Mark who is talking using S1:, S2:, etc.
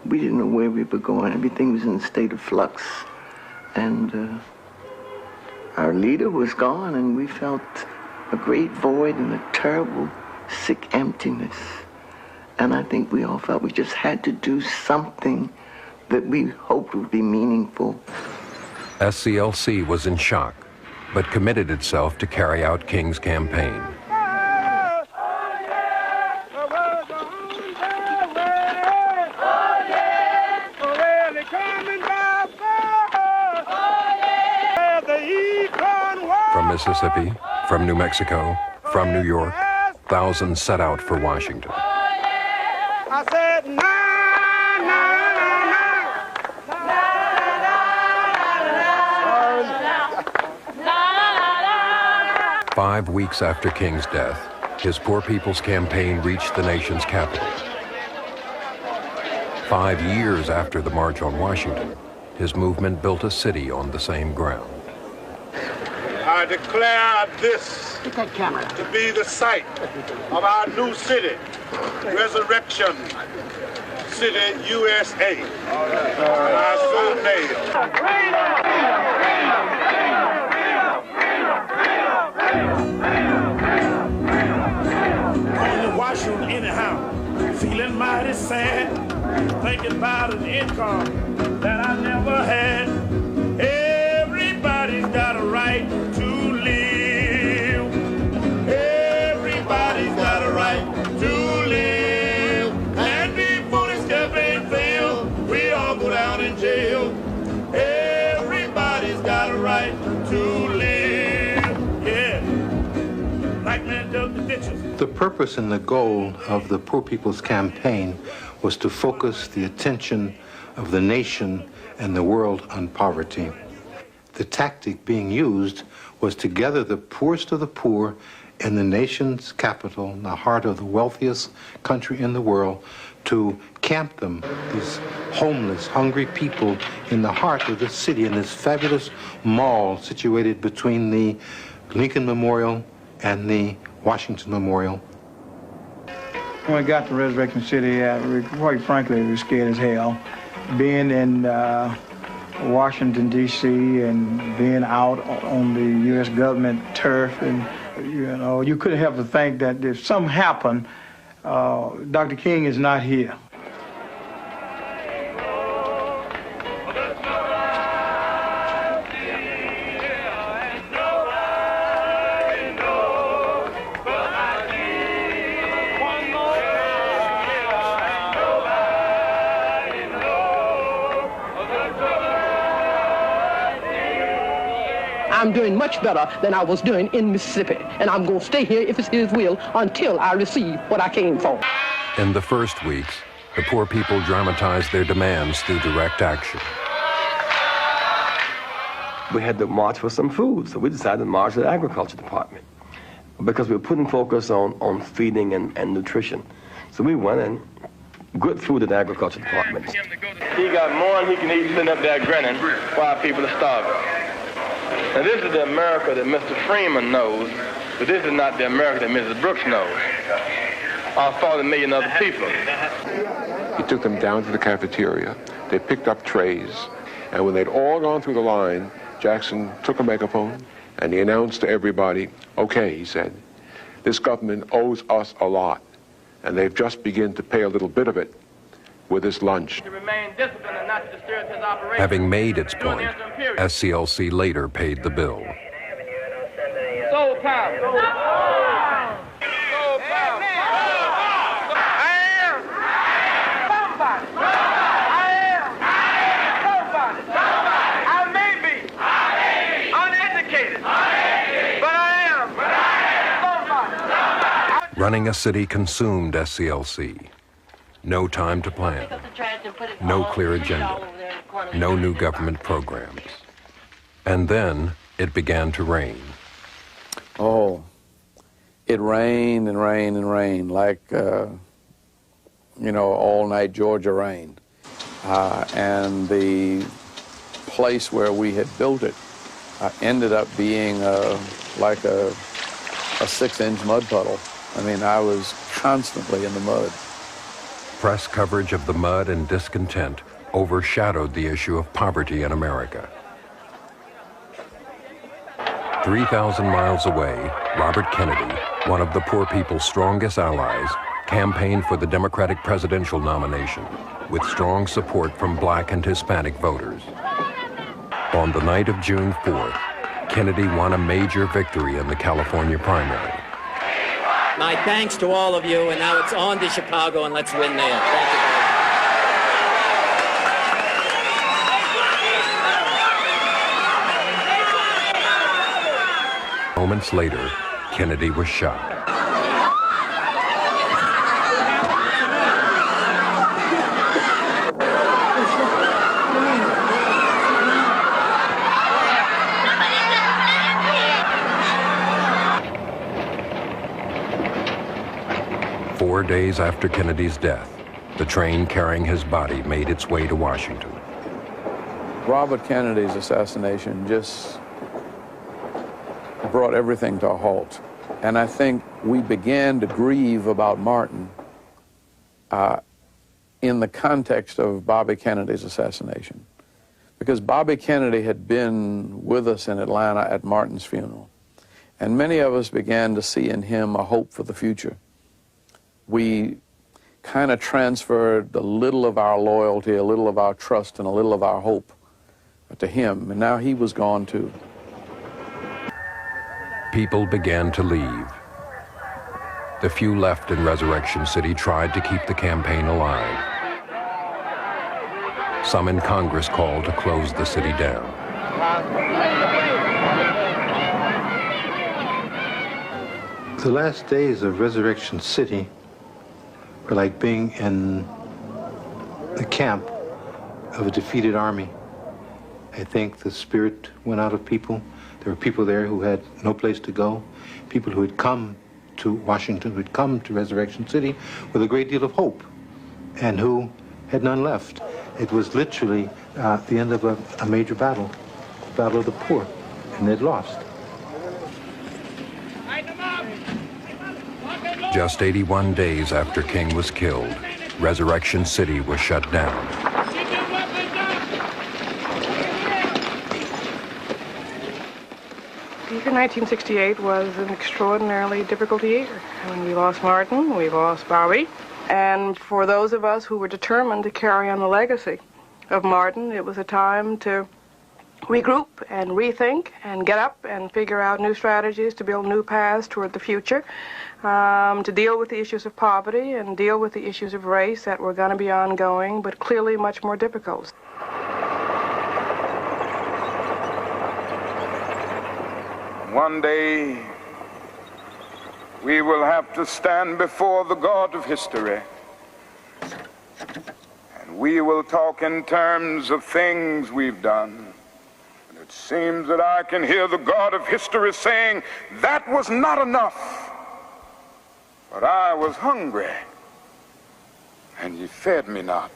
S1: We didn't know where we were going. Everything was in a state of flux. And our leader was gone, and we felt a great void and a terrible, sick emptiness. And I think we all felt we just had to do something that we hoped would be meaningful.
S2: SCLC was in shock, but committed itself to carry out King's campaign. From Mississippi, from New Mexico, from New York, thousands set out for Washington.
S3: I said, nah, nah, nah, nah.
S2: 5 weeks after King's death, his Poor People's Campaign reached the nation's capital. 5 years after the March on Washington, his movement built a city on the same ground.
S4: I declare this to be the site of our new city, Resurrection City, USA. I so name.
S3: On the washroom anyhow, feeling mighty sad, thinking about an income that I never had. Everybody's got a right to live. Everybody's got a right to live. And before this campaign fails, we all go down in jail. Everybody's got a right to live. Yeah. Black man dug the ditches.
S5: The purpose and the goal of the Poor People's Campaign was to focus the attention of the nation and the world on poverty. The tactic being used was to gather the poorest of the poor in the nation's capital, in the heart of the wealthiest country in the world, to camp them, these homeless, hungry people, in the heart of the city, in this fabulous mall situated between the Lincoln Memorial and the Washington Memorial.
S6: When we got to Resurrection City, quite frankly, we were scared as hell. Being in Washington, D.C., and being out on the U.S. government turf, and you couldn't help but think that if something happened, Dr. King is not here.
S7: I'm doing much better than I was doing in Mississippi, and I'm going to stay here, if it's his will, until I receive what I came for.
S2: In the first weeks, the poor people dramatized their demands through direct action.
S8: We had to march for some food, so we decided to march to the agriculture department because we were putting focus on feeding and nutrition. So we went and good food at the agriculture department. He got more than he can eat sitting up there grinning while people are starving. Now this is the America that Mr. Freeman knows, but this is not the America that Mrs. Brooks knows. Our 40 million other people.
S9: He took them down to the cafeteria. They picked up trays, and when they'd all gone through the line, Jackson took a megaphone and he announced to everybody, "Okay," he said, "this government owes us a lot, and they've just begun to pay a little bit of it with this lunch."
S2: Having made its point, SCLC later paid the bill.
S3: Soul power. Soul power. I am somebody. I am somebody. I may be uneducated, but I am somebody.
S2: Running a city consumed SCLC. No time to plan. No clear agenda. No new government programs. And then it began to rain.
S10: Oh, it rained and rained and rained like, all night Georgia rain. And the place where we had built it ended up being like a 6-inch mud puddle. I mean, I was constantly in the mud.
S2: press coverage of the mud and discontent overshadowed the issue of poverty in America. 3,000 miles away, Robert Kennedy, one of the poor people's strongest allies, campaigned for the Democratic presidential nomination with strong support from Black and Hispanic voters. On the night of June 4th, Kennedy won a major victory in the California primary.
S11: My thanks to all of you, and now it's on to Chicago, and let's win there. Thank you.
S2: Moments later, Kennedy was shot. 4 days after Kennedy's death, the train carrying his body made its way to Washington.
S10: Robert Kennedy's assassination just brought everything to a halt. And I think we began to grieve about Martin in the context of Bobby Kennedy's assassination. Because Bobby Kennedy had been with us in Atlanta at Martin's funeral. And many of us began to see in him a hope for the future. We kind of transferred a little of our loyalty, a little of our trust, and a little of our hope to him. And now he was gone too.
S2: People began to leave. The few left in Resurrection City tried to keep the campaign alive. Some in Congress called to close the city down.
S5: The last days of Resurrection City were like being in the camp of a defeated army. I think the spirit went out of people. There were people there who had no place to go, people who had come to Washington, who had come to Resurrection City with a great deal of hope, and who had none left. It was literally the end of a major battle, the battle of the poor, and they'd lost.
S2: Just 81 days after King was killed, Resurrection City was shut down.
S12: The year 1968 was an extraordinarily difficult year. I mean, we lost Martin, we lost Bobby, and for those of us who were determined to carry on the legacy of Martin, it was a time to regroup and rethink and get up and figure out new strategies to build new paths toward the future, to deal with the issues of poverty and deal with the issues of race that were going to be ongoing, but clearly much more difficult.
S13: One day, we will have to stand before the God of history, and we will talk in terms of things we've done. And it seems that I can hear the God of history saying, "That was not enough, but I was hungry, and ye fed me not.